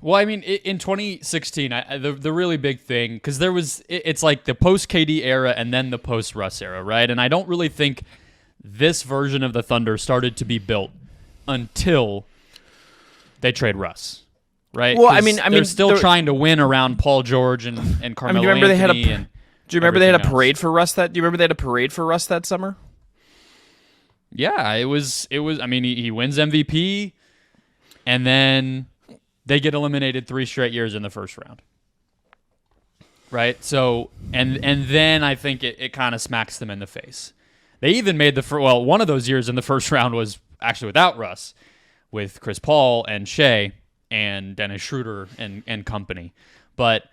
Well, I mean, in 2016, the really big thing, because it's like the post-KD era and then the post-Russ era, right? And I don't really think this version of the Thunder started to be built until they trade Russ, right? Well, they're still trying to win around Paul George and Carmelo do you remember Anthony. do you remember they had a parade for Russ? Do you remember they had a parade for Russ that summer? Yeah, it was. I mean, he wins MVP, and then they get eliminated 3 straight years in the first round. Right? So, and then I think it kind of smacks them in the face. They even made one of those years in the first round was actually without Russ, with Chris Paul and Shai and Dennis Schroeder and company. But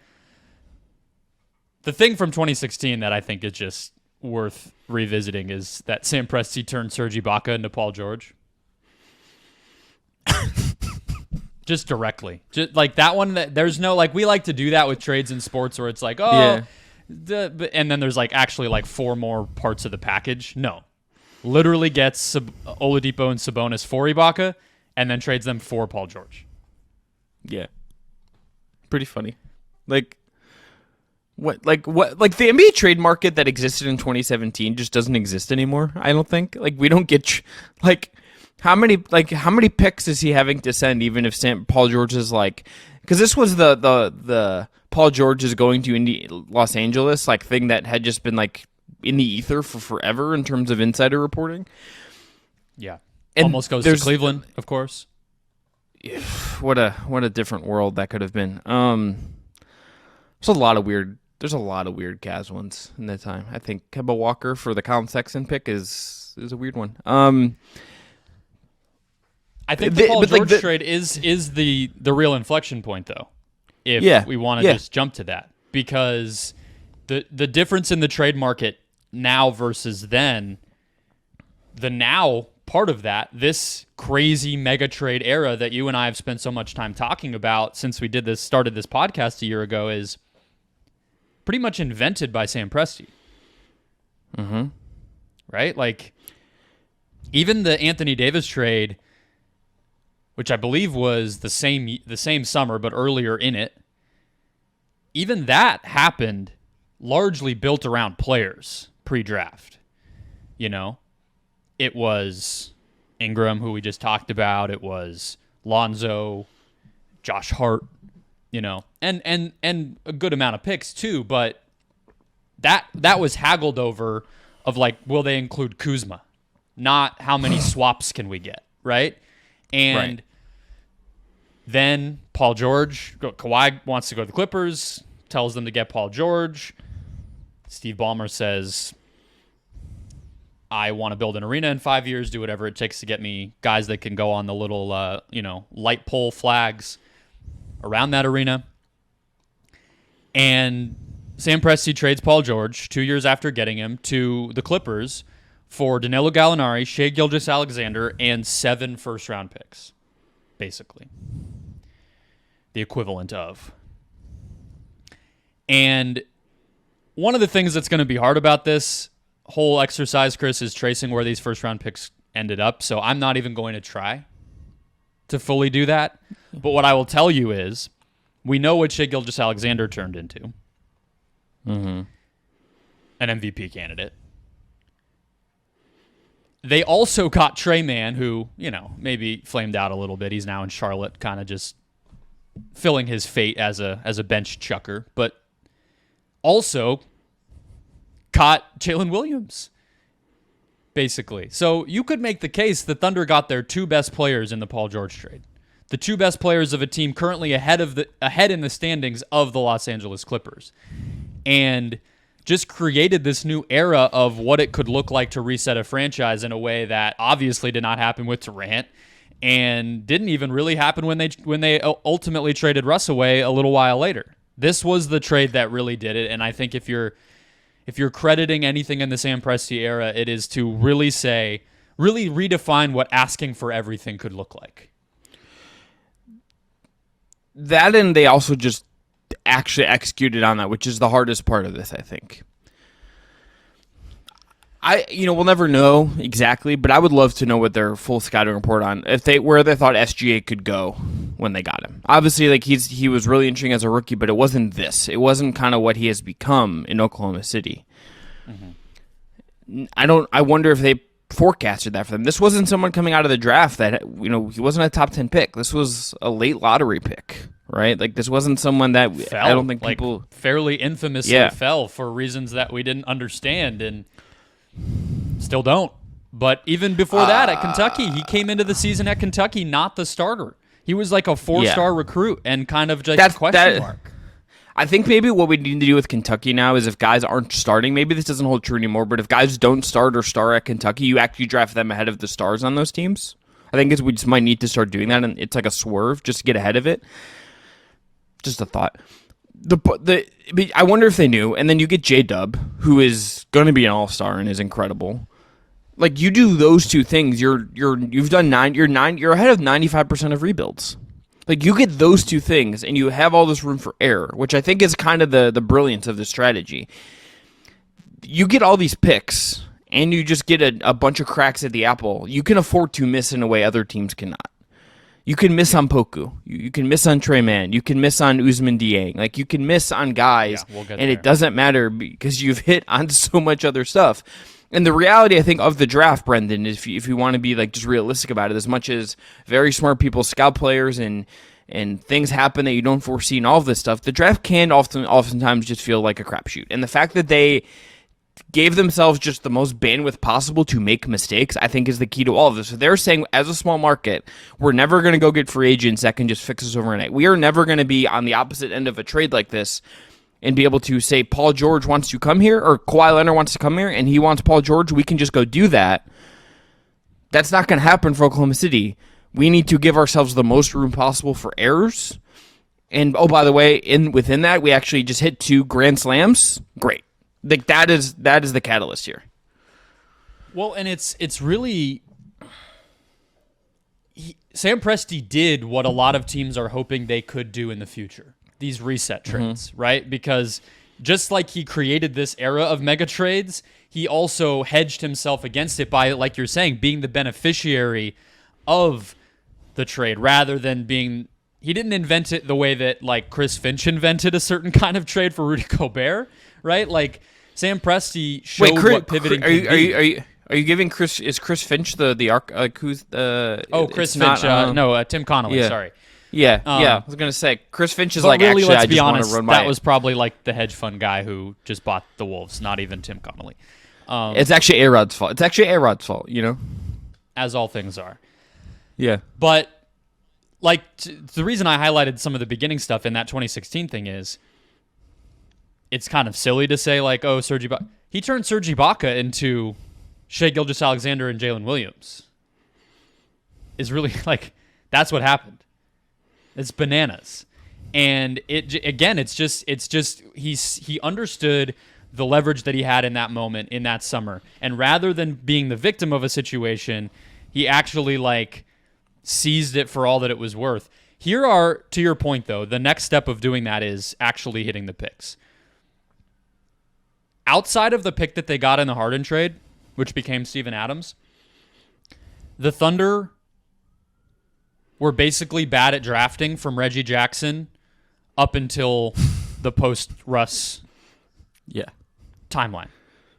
the thing from 2016 that I think is just worth revisiting is that Sam Presti turned Serge Ibaka into Paul George. Just directly. Just like that one, there's no, like, we like to do that with trades in sports where it's like, and then there's like actually like 4 more parts of the package. No. Literally gets Oladipo and Sabonis for Ibaka and then trades them for Paul George. Yeah. Pretty funny. Like the NBA trade market that existed in 2017 just doesn't exist anymore. I don't think. Like, we don't get how many picks is he having to send, even if Paul George is like, because this was the Paul George is going to Los Angeles like thing that had just been like in the ether for forever in terms of insider reporting. Yeah, and almost goes to Cleveland, of course. What a different world that could have been. There's a lot of weird Cavs ones in that time. I think Kemba Walker for the Colin Sexton pick is a weird one. I think the Paul George trade is the real inflection point, though, if we want to just jump to that. Because the difference in the trade market now versus then, the now part of that, this crazy mega trade era that you and I have spent so much time talking about since we started this podcast a year ago, is pretty much invented by Sam Presti. Mm-hmm. Right? Like, even the Anthony Davis trade, which I believe was the same summer, but earlier in it, even that happened largely built around players pre-draft. You know, it was Ingram, who we just talked about. It was Lonzo, Josh Hart, you know, and a good amount of picks too. But that was haggled over of like, will they include Kuzma? Not how many swaps can we get, right? And then Paul George, Kawhi wants to go to the Clippers, tells them to get Paul George. Steve Ballmer says, I want to build an arena in 5 years, do whatever it takes to get me guys that can go on the little, light pole flags around that arena. And Sam Presti trades Paul George 2 years after getting him to the Clippers for Danilo Gallinari, Shai-Gilgeous-Alexander, and 7 first-round picks, basically. The equivalent of. And one of the things that's going to be hard about this whole exercise, Chris, is tracing where these first-round picks ended up, so I'm not even going to try to fully do that. But what I will tell you is, we know what Shai-Gilgeous-Alexander turned into. Mm-hmm. An MVP candidate. They also got Trey Mann, who, maybe flamed out a little bit. He's now in Charlotte, kind of just filling his fate as a bench chucker. But also got Jalen Williams, basically. So you could make the case the Thunder got their 2 best players in the Paul George trade. The 2 best players of a team currently ahead in the standings of the Los Angeles Clippers. And just created this new era of what it could look like to reset a franchise in a way that obviously did not happen with Durant and didn't even really happen when they ultimately traded Russ away a little while later. This was the trade that really did it, and I think if you're crediting anything in the Sam Presti era, it is to really redefine what asking for everything could look like. That, and they also just actually executed on that, which is the hardest part of this, I think. we'll never know exactly, but I would love to know what their full scouting report on where they thought SGA could go when they got him. Obviously, like he was really interesting as a rookie, but it wasn't this. It wasn't kind of what he has become in Oklahoma City. I wonder if they forecasted that for them. This wasn't someone coming out of the draft that he wasn't a top 10 pick. This was a late lottery pick, right? Like this wasn't someone that I don't think people fairly infamously fell for reasons that we didn't understand and still don't. But even before that at Kentucky, he came into the season at Kentucky not the starter. He was like a 4-star recruit and kind of just a question mark. I think maybe what we need to do with Kentucky now is if guys aren't starting, maybe this doesn't hold true anymore, but if guys don't start or star at Kentucky, you actually draft them ahead of the stars on those teams. I think we just might need to start doing that, and it's like a swerve just to get ahead of it. Just a thought. I wonder if they knew, and then you get J-Dub, who is going to be an all-star and is incredible. Like you do those two things, you're ahead of 95% of rebuilds. Like, you get those two things, and you have all this room for error, which I think is kind of the brilliance of the strategy. You get all these picks, and you just get a bunch of cracks at the apple. You can afford to miss in a way other teams cannot. You can miss on Poku. You can miss on Trey Mann. You can miss on Ousmane Dieng. Like, you can miss on guys, and it doesn't matter because you've hit on so much other stuff. And the reality, I think, of the draft, Brendon, is if you want to be like just realistic about it, as much as very smart people scout players and things happen that you don't foresee and all of this stuff, the draft can oftentimes just feel like a crapshoot. And the fact that they gave themselves just the most bandwidth possible to make mistakes, I think, is the key to all of this. So they're saying, as a small market, we're never going to go get free agents that can just fix us overnight. We are never going to be on the opposite end of a trade like this and be able to say Paul George wants to come here or Kawhi Leonard wants to come here and he wants Paul George, we can just go do that. That's not going to happen for Oklahoma City. We need to give ourselves the most room possible for errors. And, oh, by the way, within that, we actually just hit 2 grand slams. Great. Like that is the catalyst here. Well, and it's really Sam Presti did what a lot of teams are hoping they could do in the future. These reset trades, right? Because just like he created this era of mega trades, he also hedged himself against it by, like you're saying, being the beneficiary of the trade rather than being. He didn't invent it the way that like Chris Finch invented a certain kind of trade for Rudy Gobert, right? Like Sam Presti showed what pivoting can be. Are you giving Chris? Is Chris Finch the arc? Like who's the? Oh, Chris Finch. No, Tim Connolly. Yeah. Sorry. Yeah. I was gonna say Chris Finch is like really, actually. Let's be honest. Run that was probably like the hedge fund guy who just bought the Wolves, not even Tim Connolly. It's actually A-Rod's fault. You know, as all things are. Yeah, but like the reason I highlighted some of the beginning stuff in that 2016 thing is, it's kind of silly to say like, oh, Serge Ibaka. He turned Serge Ibaka into Shai-Gilgeous-Alexander and Jalen Williams. Is really like that's what happened. It's bananas. And it's just he understood the leverage that he had in that moment, in that summer. And rather than being the victim of a situation, he actually like seized it for all that it was worth. Here are, to your point though, the next step of doing that is actually hitting the picks. Outside of the pick that they got in the Harden trade, which became Steven Adams, the Thunder were basically bad at drafting from Reggie Jackson up until the post-Russ timeline.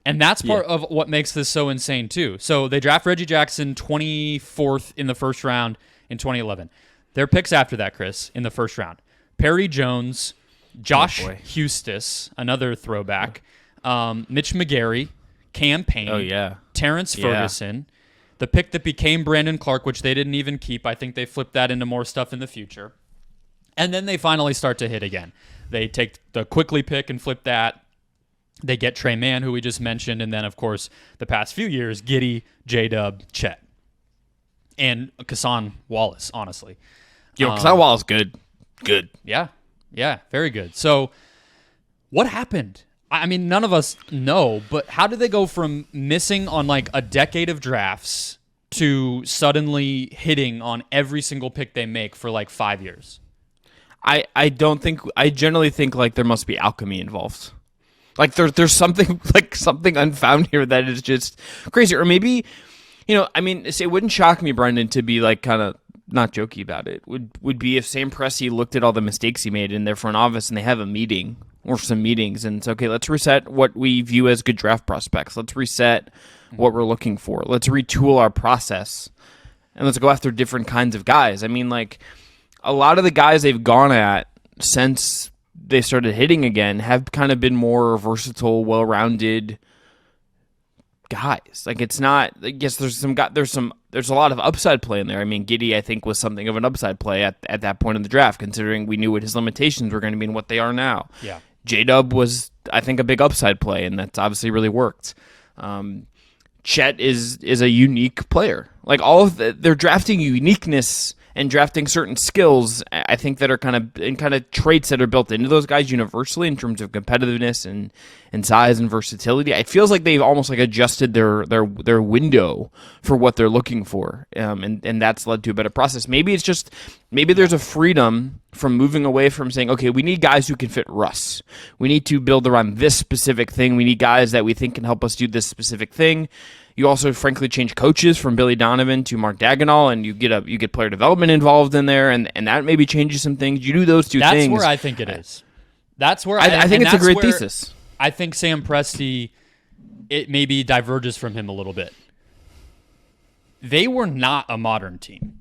And that's part of what makes this so insane, too. So they draft Reggie Jackson 24th in the first round in 2011. Their picks after that, Chris, in the first round: Perry Jones, Josh Hustis, another throwback, Mitch McGary, Cam Payne, Terrence Ferguson, the pick that became Brandon Clark, which they didn't even keep. I think they flipped that into more stuff in the future. And then they finally start to hit again. They take the Quickly pick and flip that. They get Trey Mann, who we just mentioned. And then, of course, the past few years, Giddey, J-Dub, Chet. And Kassan Wallace, honestly. Kassan Wallace, good. Good. Yeah, very good. So what happened? I mean, none of us know, but how did they go from missing on like a decade of drafts to suddenly hitting on every single pick they make for like 5 years? I generally think like there must be alchemy involved. Like there's something unfound here that is just crazy. Or maybe, I mean, it wouldn't shock me, Brendon, to be like kind of not jokey about it. Would be if Sam Presti looked at all the mistakes he made in their front office and they have a meeting or some meetings and it's okay, let's reset what we view as good draft prospects. Let's reset what we're looking for. Let's retool our process and let's go after different kinds of guys. I mean, like a lot of the guys they've gone at since they started hitting again have kind of been more versatile, well-rounded guys. Like it's not. I guess there's a lot of upside play in there. I mean, Giddy I think was something of an upside play at that point in the draft, considering we knew what his limitations were going to be and what they are now. Yeah, J-Dub was I think a big upside play, and that's obviously really worked. Chet is a unique player. Like all of they're drafting uniqueness and drafting certain skills, I think that are kind of traits that are built into those guys universally in terms of competitiveness and size and versatility. It feels like they've almost like adjusted their window for what they're looking for, and that's led to a better process. Maybe there's a freedom from moving away from saying, okay, we need guys who can fit Russ. We need to build around this specific thing. We need guys that we think can help us do this specific thing. You also, frankly, change coaches from Billy Donovan to Mark Dagnall, and you get player development involved in there, and that maybe changes some things. You do those two things. That's where I think it is. That's where I think it's a great thesis. I think Sam Presti, it maybe diverges from him a little bit. They were not a modern team.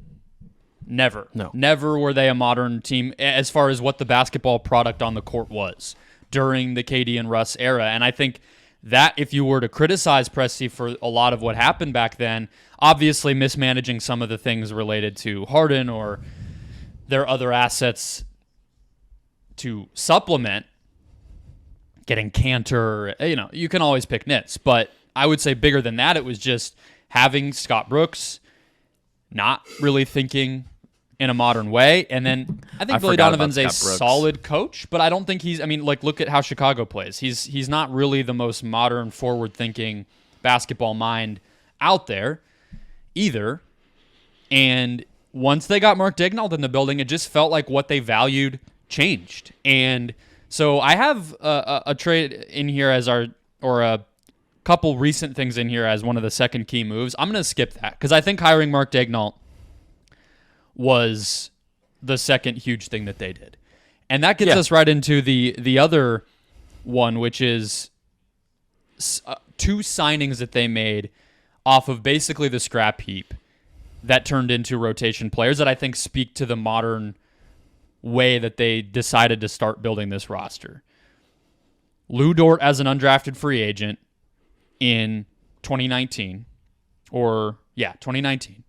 Never. No. Never were they a modern team as far as what the basketball product on the court was during the KD and Russ era. And I think that if you were to criticize Presti for a lot of what happened back then, obviously mismanaging some of the things related to Harden or their other assets to supplement, getting Cantor, you can always pick nits. But I would say bigger than that, it was just having Scott Brooks, not really thinking in a modern way. And then I think Billy Donovan's a solid coach, but I don't think look at how Chicago plays. He's not really the most modern, forward-thinking basketball mind out there either. And once they got Mark Dagnall in the building, it just felt like what they valued changed. And so I have a trade in here or a couple recent things in here as one of the second key moves. I'm going to skip that because I think hiring Mark Dagnall was the second huge thing that they did. And that gets us right into the other one, which is two signings that they made off of basically the scrap heap that turned into rotation players that I think speak to the modern way that they decided to start building this roster. Lou Dort as an undrafted free agent in 2019. 2019.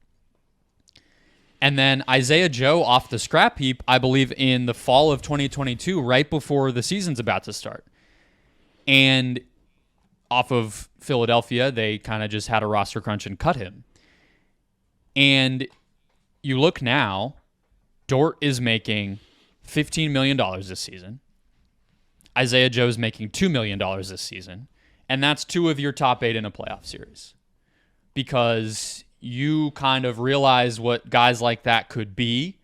And then Isaiah Joe off the scrap heap, I believe, in the fall of 2022, right before the season's about to start. And off of Philadelphia, they kind of just had a roster crunch and cut him. And you look now, Dort is making $15 million this season. Isaiah Joe's making $2 million this season. And that's two of your top 8 in a playoff series. Because you kind of realize what guys like that could be.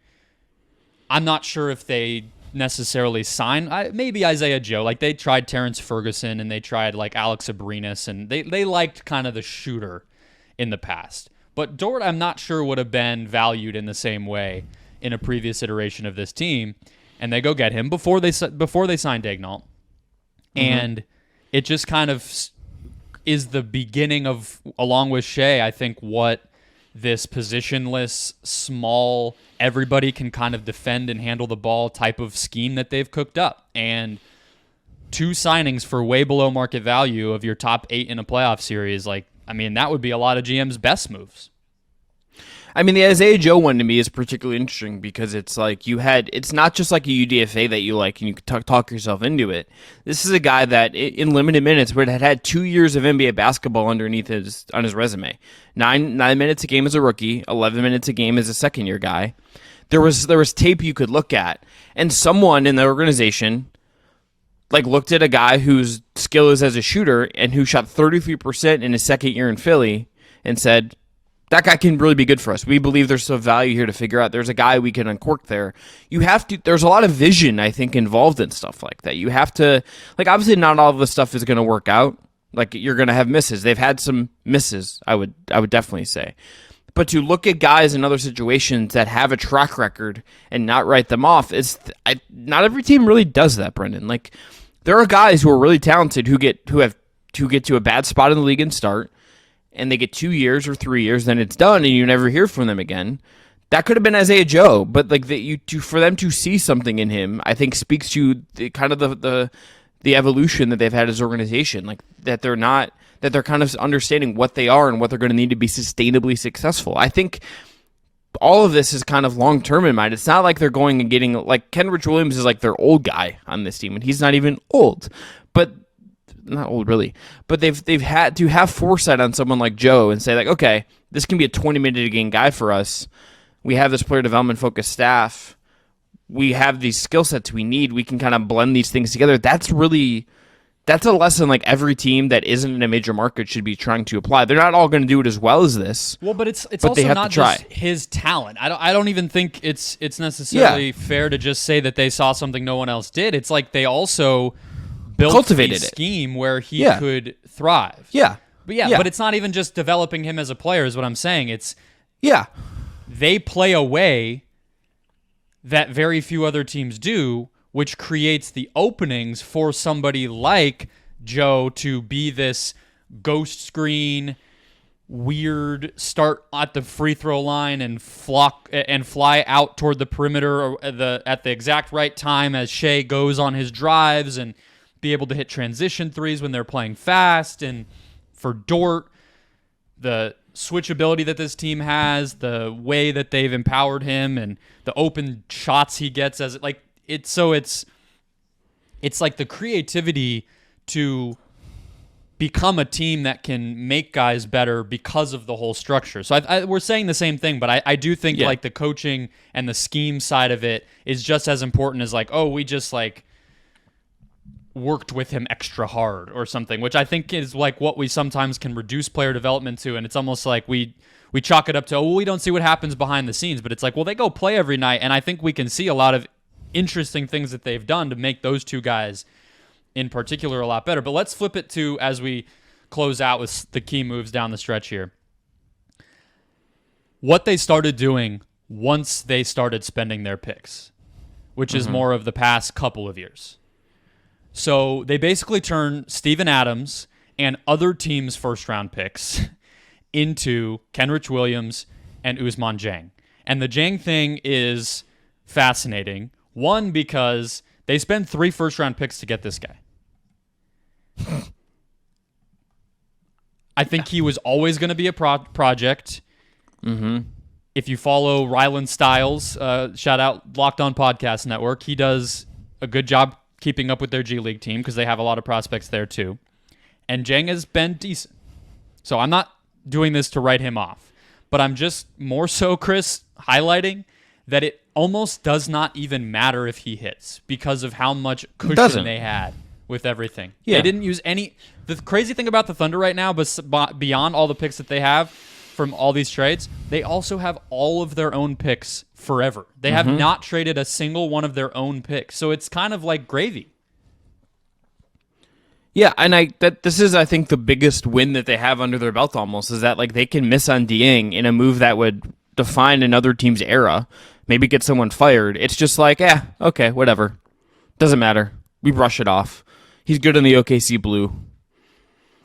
I'm not sure if they necessarily sign maybe Isaiah Joe. Like they tried Terrence Ferguson and they tried like Alex Abrinas, and they liked kind of the shooter in the past. But Dort, I'm not sure would have been valued in the same way in a previous iteration of this team. And they go get him before they sign Dagnall. And it just kind of is the beginning of, along with Shai, I think, what this positionless, small, everybody can kind of defend and handle the ball type of scheme that they've cooked up. And two signings for way below market value of your top 8 in a playoff series, that would be a lot of GM's best moves. I mean, the Isaiah Joe one to me is particularly interesting because it's like it's not just like a UDFA that you like and you talk yourself into it. This is a guy that in limited minutes but had 2 years of NBA basketball on his resume. 9 minutes a game as a rookie, 11 minutes a game as a second year guy. There was tape you could look at, and someone in the organization looked at a guy whose skill is as a shooter and who shot 33% in his second year in Philly and said, that guy can really be good for us. We believe there's some value here to figure out. There's a guy we can uncork there. There's a lot of vision, I think, involved in stuff like that. You have to, like, obviously not all of this stuff is going to work out. Like, you're going to have misses. They've had some misses, I would definitely say. But to look at guys in other situations that have a track record and not write them off, not every team really does that, Brendon. Like, there are guys who are really talented who get to a bad spot in the league and start, and they get 2 years or 3 years, then it's done, and you never hear from them again. That could have been Isaiah Joe, but like for them to see something in him, I think speaks to the evolution that they've had as an organization. Like that they're kind of understanding what they are and what they're going to need to be sustainably successful. I think all of this is kind of long term in mind. It's not like they're going and getting, like, Kenrich Williams is like their old guy on this team, and he's not even old, but not old really. But they've had to have foresight on someone like Joe and say, like, okay, this can be a 20-minute a game guy for us. We have this player development focused staff. We have these skill sets we need. We can kind of blend these things together. That's a lesson like every team that isn't in a major market should be trying to apply. They're not all going to do it as well as this. Well, but it's also not just his talent. I don't even think it's necessarily fair to just say that they saw something no one else did. It's like they also cultivated a scheme where he could thrive. Yeah. But it's not even just developing him as a player is what I'm saying. It's they play a way that very few other teams do, which creates the openings for somebody like Joe to be this ghost screen, weird start at the free throw line and fly out toward the perimeter at the exact right time as Shai goes on his drives and be able to hit transition threes when they're playing fast. And for Dort, the switchability that this team has, the way that they've empowered him, and the open shots he gets it's like the creativity to become a team that can make guys better because of the whole structure. So we're saying the same thing, but I do think like the coaching and the scheme side of it is just as important as like, oh, we just like worked with him extra hard or something, which I think is like what we sometimes can reduce player development to. And it's almost like we chalk it up to, we don't see what happens behind the scenes, but it's like, well, they go play every night. And I think we can see a lot of interesting things that they've done to make those two guys in particular a lot better. But let's flip it to, as we close out with the key moves down the stretch here, what they started doing once they started spending their picks, which is more of the past couple of years. So they basically turn Steven Adams and other teams' first-round picks into Kenrich Williams and Ousmane Dieng. And the Dieng thing is fascinating. One, because they spend 3 first-round picks to get this guy. I think he was always going to be a project. Mm-hmm. If you follow Rylan Stiles, shout out Locked On Podcast Network, he does a good job keeping up with their G League team because they have a lot of prospects there too. And Dieng has been decent. So I'm not doing this to write him off, but I'm just more so, Chris, highlighting that it almost does not even matter if he hits because of how much cushion they had with everything. Yeah. They didn't use any. The crazy thing about the Thunder right now, but beyond all the picks that they have from all these trades, they also have all of their own picks forever. They have not traded a single one of their own picks. So it's kind of like gravy. Yeah, and this is, I think, the biggest win that they have under their belt almost, is that like they can miss on Dieng in a move that would define another team's era, maybe get someone fired. It's just like, okay, whatever. Doesn't matter. We brush it off. He's good in the OKC Blue.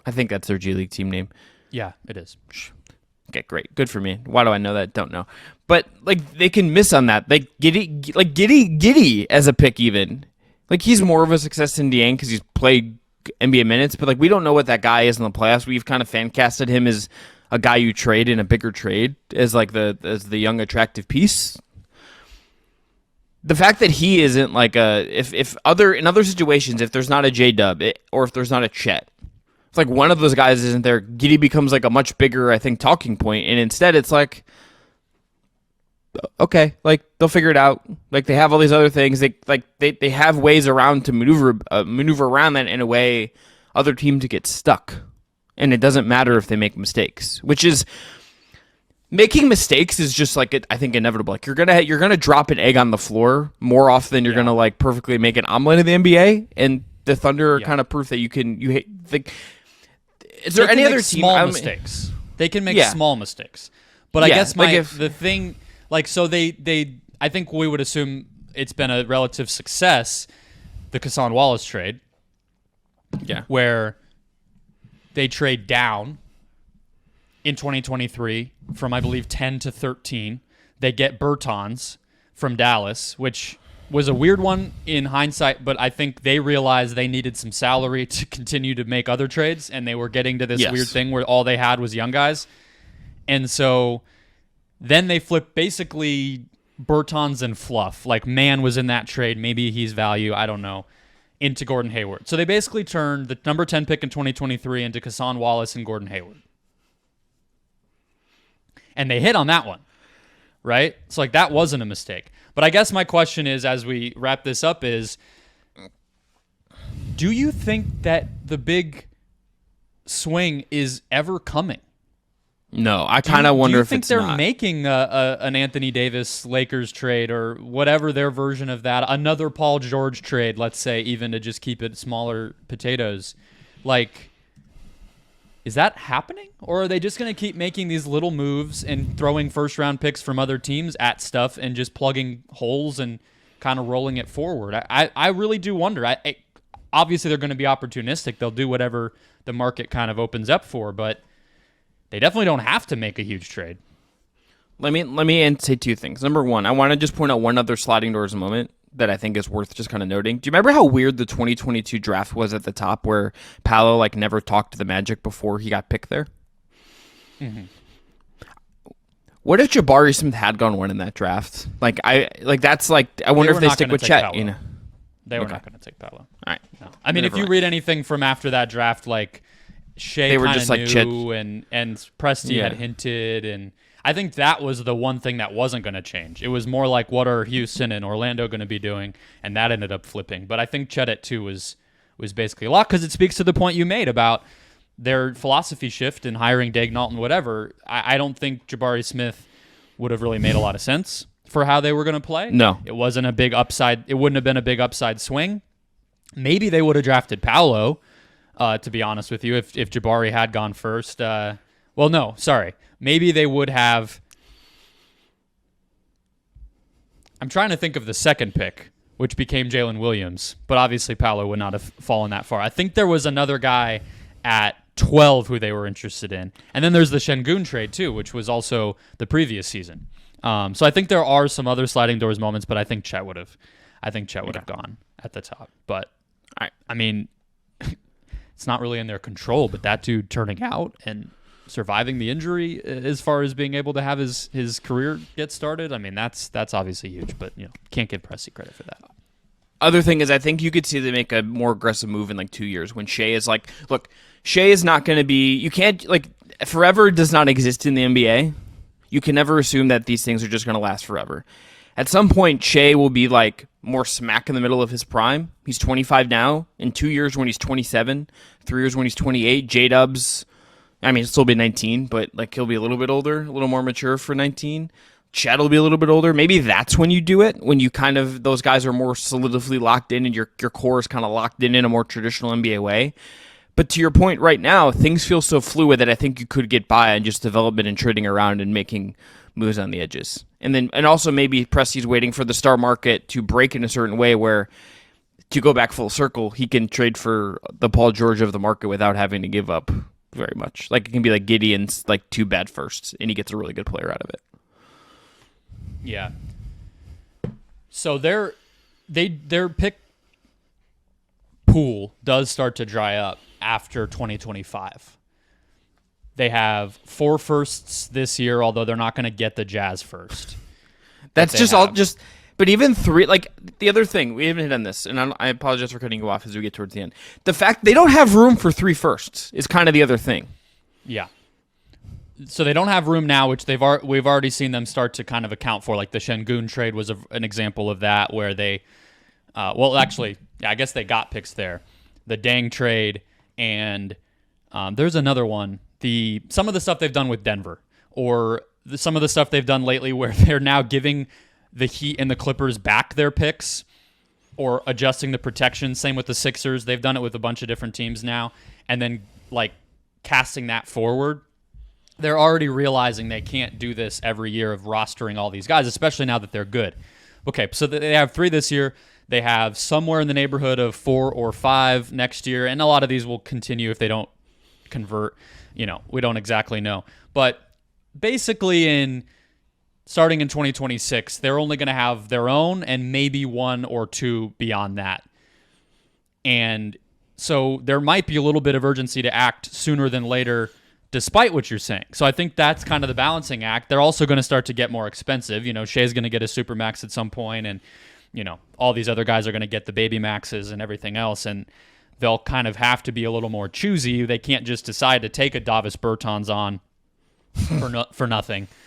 I think that's their G League team name. Yeah, it is. Okay, great. Good for me. Why do I know that? Don't know. But like they can miss on that. Like Giddy as a pick even. Like he's more of a success than Dieng because he's played NBA minutes, but like we don't know what that guy is in the playoffs. We've kind of fan casted him as a guy you trade in a bigger trade as like the young attractive piece. The fact that he isn't like in other situations, if there's not a J-Dub or if there's not a Chet, it's like one of those guys isn't there, Giddy becomes like a much bigger, I think, talking point, and instead it's like, okay, like they'll figure it out. Like they have all these other things. They have ways around to maneuver around that in a way other teams get stuck, and it doesn't matter if they make mistakes. Which is, making mistakes is just like I think inevitable. Like you're gonna drop an egg on the floor more often than you're gonna like perfectly make an omelet in the NBA. And the Thunder are kind of proof that you think. Is there any other team? Small mistakes? They can make small mistakes, but I guess the thing like so they I think we would assume it's been a relative success. The Cason Wallace trade, where they trade down in 2023 from, I believe, 10 to 13. They get Bertans from Dallas, which was a weird one in hindsight, but I think they realized they needed some salary to continue to make other trades, and they were getting to this weird thing where all they had was young guys. And so then they flipped basically Bertans and fluff. Like, Mann was in that trade. Maybe he's value. I don't know. Into Gordon Hayward. So they basically turned the number 10 pick in 2023 into Cason Wallace and Gordon Hayward. And they hit on that one, right? So, like, that wasn't a mistake. But I guess my question is, as we wrap this up, is do you think that the big swing is ever coming? No, I kind of wonder if it's not. Do you think they're making an Anthony Davis Lakers trade or whatever their version of that, another Paul George trade, let's say, even to just keep it smaller potatoes? Like, is that happening? Or are they just going to keep making these little moves and throwing first-round picks from other teams at stuff and just plugging holes and kind of rolling it forward? I really do wonder. Obviously, they're going to be opportunistic. They'll do whatever the market kind of opens up for, but they definitely don't have to make a huge trade. Let me say two things. Number one, I want to just point out one other sliding doors moment that I think is worth just kind of noting. Do you remember how weird the 2022 draft was at the top, where Paolo like never talked to the Magic before he got picked there? Mm-hmm. What if Jabari Smith had gone one in that draft? I wonder if they stick with Chet. You know, they were not going to take Paolo. All right. No. I mean, if you read anything from after that draft, like Shai kind of knew, and Presti had hinted, and I think that was the one thing that wasn't going to change. It was more like, what are Houston and Orlando going to be doing? And that ended up flipping. But I think Chet at 2 was basically a lot, because it speaks to the point you made about their philosophy shift in hiring Daignault and whatever. I don't think Jabari Smith would have really made a lot of sense for how they were going to play. No. It wasn't a big upside. It wouldn't have been a big upside swing. Maybe they would have drafted Paolo, to be honest with you, if Jabari had gone first. Well, no, sorry. Maybe they would have. I'm trying to think of the second pick, which became Jalen Williams, but obviously Paolo would not have fallen that far. I think there was another guy at 12 who they were interested in. And then there's the Şengün trade too, which was also the previous season. So I think there are some other sliding doors moments, but I think Chet would have gone at the top. But I mean, it's not really in their control, but that dude turning out and surviving the injury as far as being able to have his career get started, I mean, that's obviously huge, but can't give Presti credit for that. Other thing is, I think you could see them make a more aggressive move in like 2 years when Shai is like, look, Shai is not going to be, you can't, like, forever does not exist in the NBA. You can never assume that these things are just going to last forever. At some point, Shai will be like more smack in the middle of his prime. He's 25 now. In 2 years when he's 27, 3 years when he's 28, J-Dubs, I mean, he'll still be 19, but like he'll be a little bit older, a little more mature for 19. Chet will be a little bit older. Maybe that's when you do it, when you kind of, those guys are more solidly locked in and your core is kind of locked in a more traditional NBA way. But to your point right now, things feel so fluid that I think you could get by on just development and trading around and making moves on the edges. And also maybe Presti's waiting for the star market to break in a certain way where, to go back full circle, he can trade for the Paul George of the market without having to give up very much. Like, it can be like Gideon's like 2 bad firsts, and he gets a really good player out of it. Yeah. So their pick pool does start to dry up after 2025. They have 4 firsts this year, although they're not going to get the Jazz first. That's but even 3, like, the other thing, we haven't hit on this, and I apologize for cutting you off as we get towards the end. The fact they don't have room for 3 firsts is kind of the other thing. Yeah. So they don't have room now, which we've already seen them start to kind of account for. Like the Şengün trade was an example of that, where they, I guess they got picks there. The Dang trade, and there's another one. Some of the stuff they've done with Denver, or some of the stuff they've done lately where they're now giving the Heat and the Clippers back their picks or adjusting the protection. Same with the Sixers. They've done it with a bunch of different teams now. And then like casting that forward. They're already realizing they can't do this every year of rostering all these guys, especially now that they're good. Okay, so they have 3 this year. They have somewhere in the neighborhood of 4 or 5 next year, and a lot of these will continue if they don't convert. We don't exactly know. But basically starting in 2026, they're only going to have their own and maybe 1 or 2 beyond that. And so there might be a little bit of urgency to act sooner than later, despite what you're saying. So I think that's kind of the balancing act. They're also going to start to get more expensive. Shai's going to get a supermax at some point, and all these other guys are going to get the baby maxes and everything else, and they'll kind of have to be a little more choosy. They can't just decide to take a Davis Bertans on for nothing.